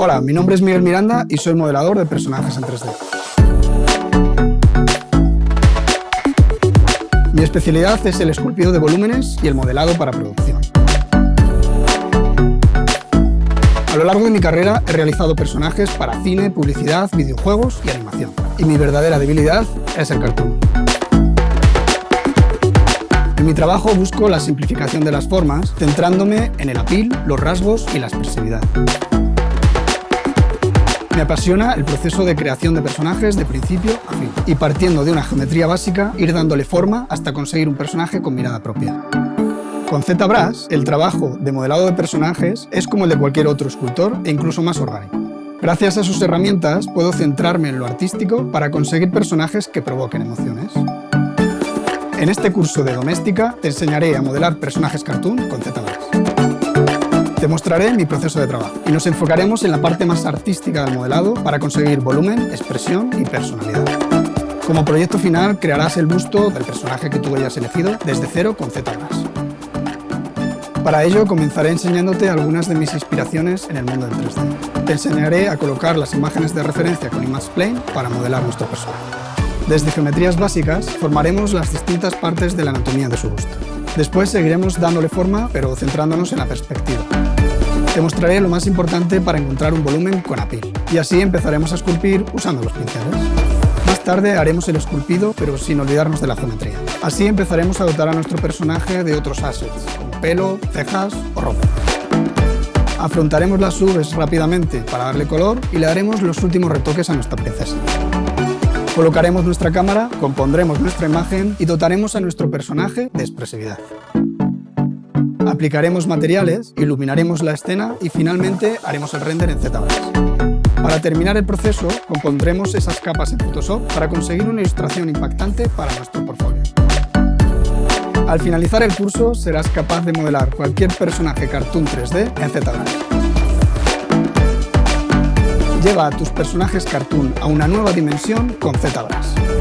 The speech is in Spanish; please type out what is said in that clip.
Hola, mi nombre es Miguel Miranda y soy modelador de personajes en 3D. Mi especialidad es el esculpido de volúmenes y el modelado para producción. A lo largo de mi carrera he realizado personajes para cine, publicidad, videojuegos y animación. Y mi verdadera debilidad es el cartoon. En mi trabajo busco la simplificación de las formas, centrándome en el apil, los rasgos y la expresividad. Me apasiona el proceso de creación de personajes de principio a fin, y partiendo de una geometría básica, ir dándole forma hasta conseguir un personaje con mirada propia. Con ZBrush, el trabajo de modelado de personajes es como el de cualquier otro escultor e incluso más orgánico. Gracias a sus herramientas puedo centrarme en lo artístico para conseguir personajes que provoquen emociones. En este curso de doméstica te enseñaré a modelar personajes cartoon con ZBrush. Te mostraré mi proceso de trabajo y nos enfocaremos en la parte más artística del modelado para conseguir volumen, expresión y personalidad. Como proyecto final crearás el busto del personaje que tú hayas elegido desde cero con ZBrush. Para ello comenzaré enseñándote algunas de mis inspiraciones en el mundo del 3D. Te enseñaré a colocar las imágenes de referencia con ImagePlane para modelar nuestro personaje. Desde geometrías básicas formaremos las distintas partes de la anatomía de su busto. Después seguiremos dándole forma, pero centrándonos en la perspectiva. Te mostraré lo más importante para encontrar un volumen con apil, y así empezaremos a esculpir usando los pinceles. Más tarde haremos el esculpido, pero sin olvidarnos de la geometría. Así empezaremos a dotar a nuestro personaje de otros assets, como pelo, cejas o ropa. Afrontaremos las uves rápidamente para darle color y le daremos los últimos retoques a nuestra princesa. Colocaremos nuestra cámara, compondremos nuestra imagen y dotaremos a nuestro personaje de expresividad. Aplicaremos materiales, iluminaremos la escena y finalmente haremos el render en ZBrush. Para terminar el proceso, compondremos esas capas en Photoshop para conseguir una ilustración impactante para nuestro portfolio. Al finalizar el curso, serás capaz de modelar cualquier personaje cartoon 3D en ZBrush. Lleva a tus personajes cartoon a una nueva dimensión con ZBrush.